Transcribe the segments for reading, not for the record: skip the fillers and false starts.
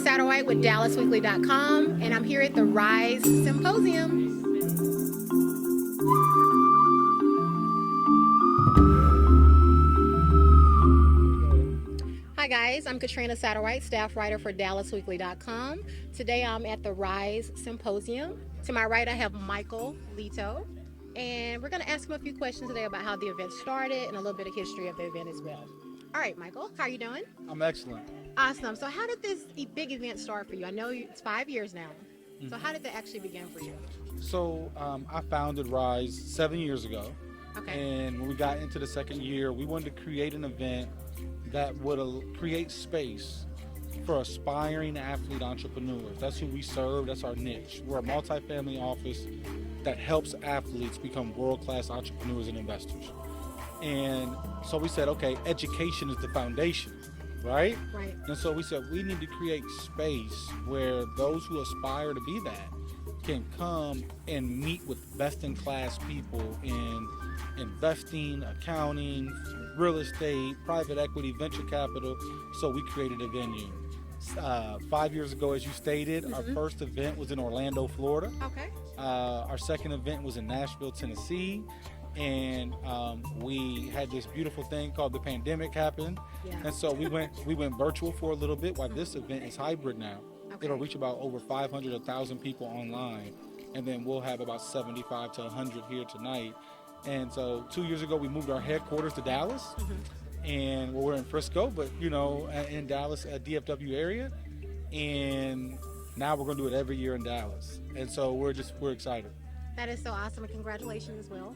Satterwhite with DallasWeekly.com, and I'm here at the RISE Symposium. Hi guys, I'm Katrina Satterwhite, staff writer for DallasWeekly.com. Today I'm at the RISE Symposium. To my right I have Michael Leto, and we're going to ask him a few questions today about how the event started and a little bit of history of the event as well. All right, Michael, how are you doing? I'm excellent. Awesome. So how did this big event start for you? I know it's 5 years now. So how did that actually begin for you? So I founded RISE 7 years ago. Okay. And when we got into the second year, we wanted to create an event that would create space for aspiring athlete entrepreneurs. That's who we serve. That's our niche. We're a multifamily office that helps athletes become world-class entrepreneurs and investors. And so we said, okay, education is the foundation, right? Right. And so we said we need to create space where those who aspire to be that can come and meet with best-in-class people in investing, accounting, real estate, private equity, venture capital. So we created a venue. 5 years ago, as you stated, our first event was in Orlando, Florida. Okay. Our second event was in Nashville, Tennessee. And we had this beautiful thing called the pandemic happen. Yeah. And so we went virtual for a little bit, while this event is hybrid now. Okay. It'll reach about over 500, 1,000 people online. And then we'll have about 75 to 100 here tonight. And so 2 years ago, we moved our headquarters to Dallas. And we're in Frisco, but in Dallas, DFW area. And now we're going to do it every year in Dallas. And so we're excited. That is so awesome, and congratulations as well.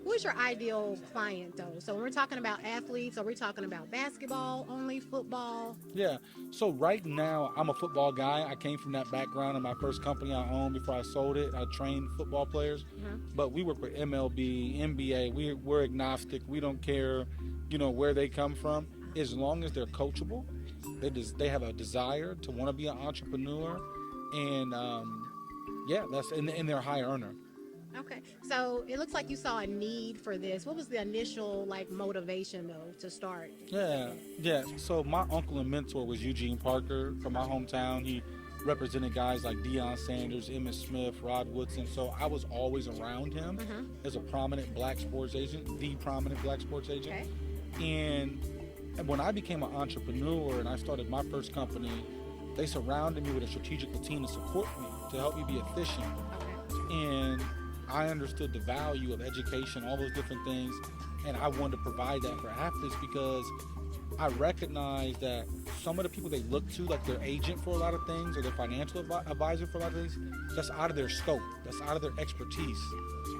Who is your ideal client, though? So when we're talking about athletes, are we talking about basketball only, football? Yeah. So right now, I'm a football guy. I came from that background in my first company I owned before I sold it. I trained football players. But we work with MLB, NBA. We're agnostic. We don't care, where they come from. As long as they're coachable, they have a desire to want to be an entrepreneur, and and they're a high earner. Okay, so it looks like you saw a need for this. What was the initial motivation though to start? Yeah. So my uncle and mentor was Eugene Parker from my hometown. He represented guys like Deion Sanders, Emmitt Smith, Rod Woodson. So I was always around him as a prominent black sports agent, the prominent black sports agent. Okay. And when I became an entrepreneur and I started my first company, they surrounded me with a strategical team to support me, to help me be efficient. Okay. And I understood the value of education, all those different things, and I wanted to provide that for athletes because I recognized that some of the people they look to, like their agent for a lot of things or their financial advisor for a lot of things, that's out of their scope, that's out of their expertise.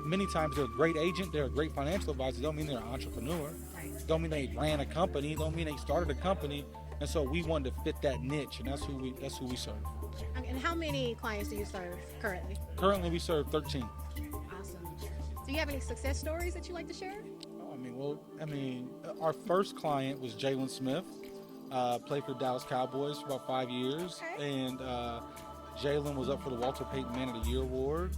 Many times they're a great agent, they're a great financial advisor, don't mean they're an entrepreneur, don't mean they ran a company, don't mean they started a company, and so we wanted to fit that niche, and that's who we serve. And how many clients do you serve currently? Currently we serve 13. Awesome. Do you have any success stories that you'd like to share? Our first client was Jalen Smith, played for Dallas Cowboys for about 5 years, and Jalen was up for the Walter Payton Man of the Year Award.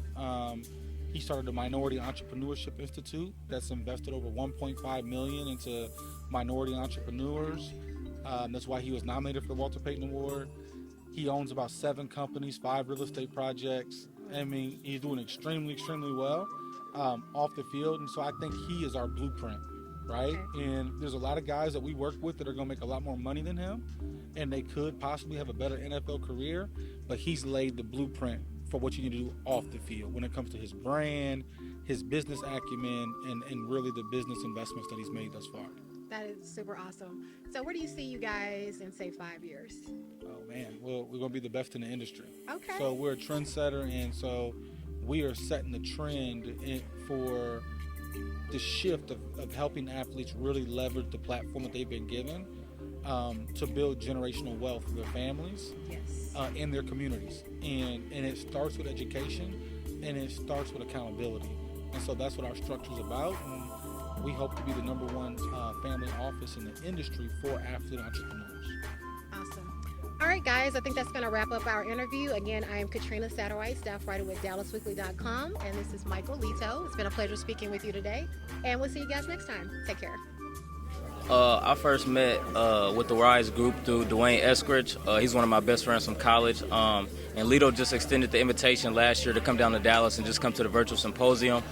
He started the Minority Entrepreneurship Institute that's invested over $1.5 million into minority entrepreneurs. That's why he was nominated for the Walter Payton Award. He owns about 7 companies, 5 real estate projects. He's doing extremely, extremely well off the field, and so I think he is our blueprint, right? Okay. And there's a lot of guys that we work with that are going to make a lot more money than him, and they could possibly have a better NFL career, but he's laid the blueprint for what you need to do off the field when it comes to his brand, his business acumen, and really the business investments that he's made thus far. That is super awesome. So where do you see you guys in, say, 5 years? Oh, man. Well, we're going to be the best in the industry. Okay. So we're a trendsetter, and so we are setting the trend for the shift of helping athletes really leverage the platform that they've been given to build generational wealth for their families and their communities. And it starts with education, and it starts with accountability. And so that's what our structure is about. And we hope to be the number one family office in the industry for athlete entrepreneurs. Awesome. All right, guys, I think that's going to wrap up our interview. Again, I am Katrina Satterwhite, staff writer with DallasWeekly.com, and this is Michael Leto. It's been a pleasure speaking with you today, and we'll see you guys next time. Take care. I first met with the RISE group through Dwayne Eskridge. He's one of my best friends from college. And Lito just extended the invitation last year to come down to Dallas and just come to the virtual symposium.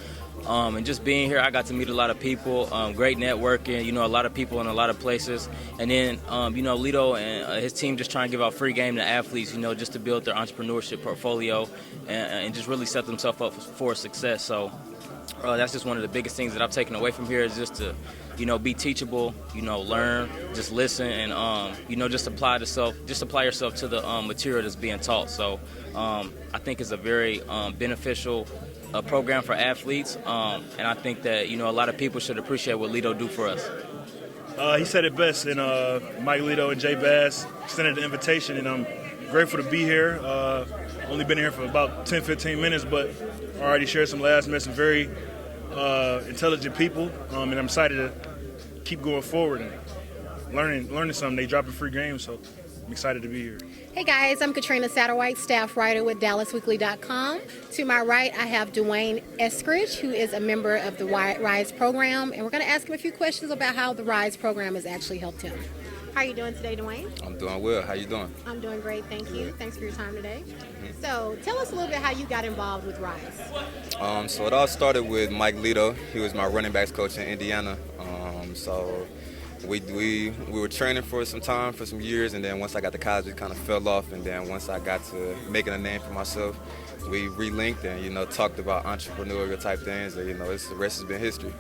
And just being here, I got to meet a lot of people, great networking, a lot of people in a lot of places. And then, Lito and his team just trying to give out free game to athletes, just to build their entrepreneurship portfolio and just really set themselves up for success. So that's just one of the biggest things that I've taken away from here is just to, be teachable, learn, just listen, and, just apply yourself to the material that's being taught. So I think it's a very beneficial program for athletes, and I think that, a lot of people should appreciate what Lito do for us. He said it best, and Mike Lito and Jay Bass extended the invitation, and I'm grateful to be here. Only been here for about 10, 15 minutes, but already shared some laughs, met some very intelligent people, and I'm excited to keep going forward and learning something. They drop a free game, so I'm excited to be here. Hey guys, I'm Katrina Satterwhite, staff writer with DallasWeekly.com. To my right, I have Dwayne Eskridge, who is a member of the RISE program, and we're going to ask him a few questions about how the RISE program has actually helped him. How are you doing today, Dwayne? I'm doing well. How you doing? I'm doing great, thank you. Thanks for your time today. So tell us a little bit how you got involved with RISE. So it all started with Mike Lito. He was my running backs coach in Indiana. So we were training for some time, for some years, and then once I got to college, it kind of fell off. And then once I got to making a name for myself, we re-linked and talked about entrepreneurial type things. And the rest has been history.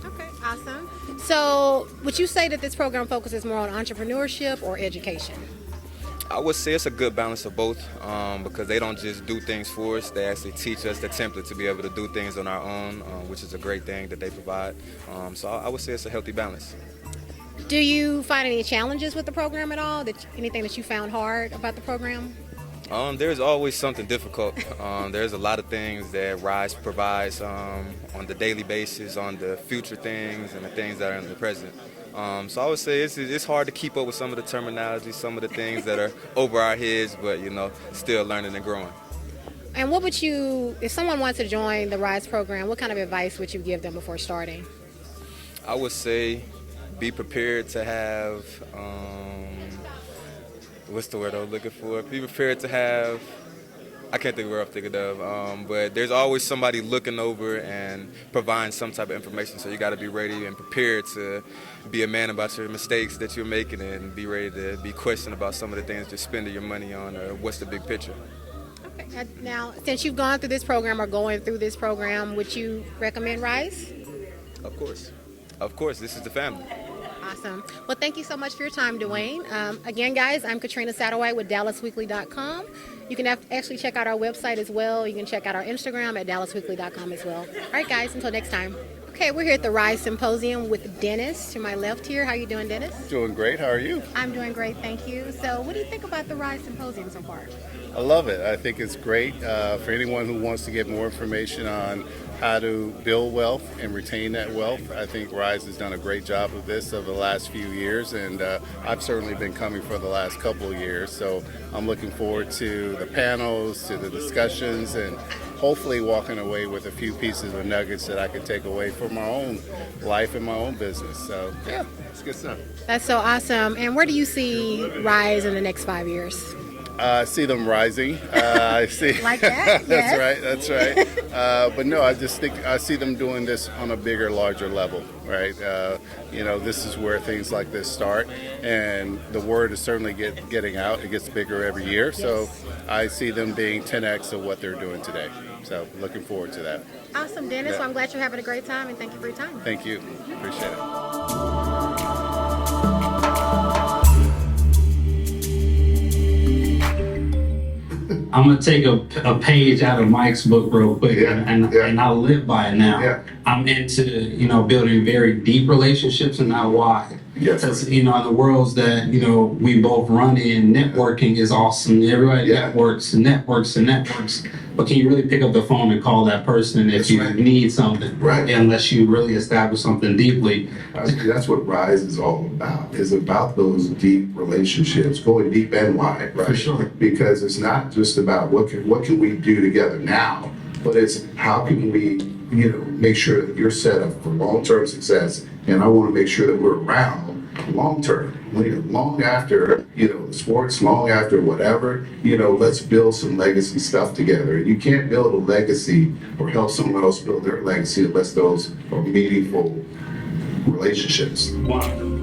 Okay, awesome. So would you say that this program focuses more on entrepreneurship or education? I would say it's a good balance of both because they don't just do things for us. They actually teach us the template to be able to do things on our own, which is a great thing that they provide. So I would say it's a healthy balance. Do you find any challenges with the program at all? Anything that you found hard about the program? There's always something difficult. There's a lot of things that RISE provides on the daily basis, on the future things and the things that are in the present. So I would say it's hard to keep up with some of the terminology, some of the things that are over our heads, but still learning and growing. And what would you, if someone wants to join the RISE program, what kind of advice would you give them before starting? I would say be prepared to have, what's the word I was looking for? Be prepared to have, I can't think of where I'm thinking of, but there's always somebody looking over and providing some type of information, so you got to be ready and prepared to be a man about your mistakes that you're making and be ready to be questioned about some of the things you're spending your money on or what's the big picture. Okay. Now, since you've gone through this program or going through this program, would you recommend RISE? Of course. Of course, this is the family. Awesome. Well, thank you so much for your time, Dwayne. Again, guys, I'm Katrina Satterwhite with DallasWeekly.com. You can actually check out our website as well. You can check out our Instagram at DallasWeekly.com as well. All right, guys, until next time. Okay, we're here at the RISE Symposium with Dennis to my left here. How are you doing, Dennis? Doing great. How are you? I'm doing great, thank you. So what do you think about the RISE Symposium so far? I love it. I think it's great for anyone who wants to get more information on how to build wealth and retain that wealth. I think RISE has done a great job of this over the last few years, and I've certainly been coming for the last couple of years. So I'm looking forward to the panels, to the discussions, and hopefully walking away with a few pieces of nuggets that I can take away for my own life and my own business. So yeah, it's good stuff. That's so awesome. And where do you see RISE in the next 5 years? I see them rising. I see. Like that? That's right. But no, I just think I see them doing this on a bigger, larger level, right? This is where things like this start, and the word is certainly getting out. It gets bigger every year, so I see them being 10x of what they're doing today. So looking forward to that. Awesome, Dennis. Well, I'm glad you're having a great time, and thank you for your time. Thank you. Appreciate it. I'm gonna take a page out of Mike's book real quick, and I live by it now. Yeah. I'm into building very deep relationships and not wide. Yes. Because in the worlds that we both run in, networking is awesome. Everybody networks. But can you really pick up the phone and call that person if you need something? Right. Unless you really establish something deeply. That's what RISE is all about. It's about those deep relationships, going deep and wide, right? For sure. Because it's not just about what can we do together now, but it's how can we, make sure that you're set up for long-term success. And I want to make sure that we're around long term, long after, sports, long after whatever, let's build some legacy stuff together. You can't build a legacy or help someone else build their legacy unless those are meaningful relationships. Wow.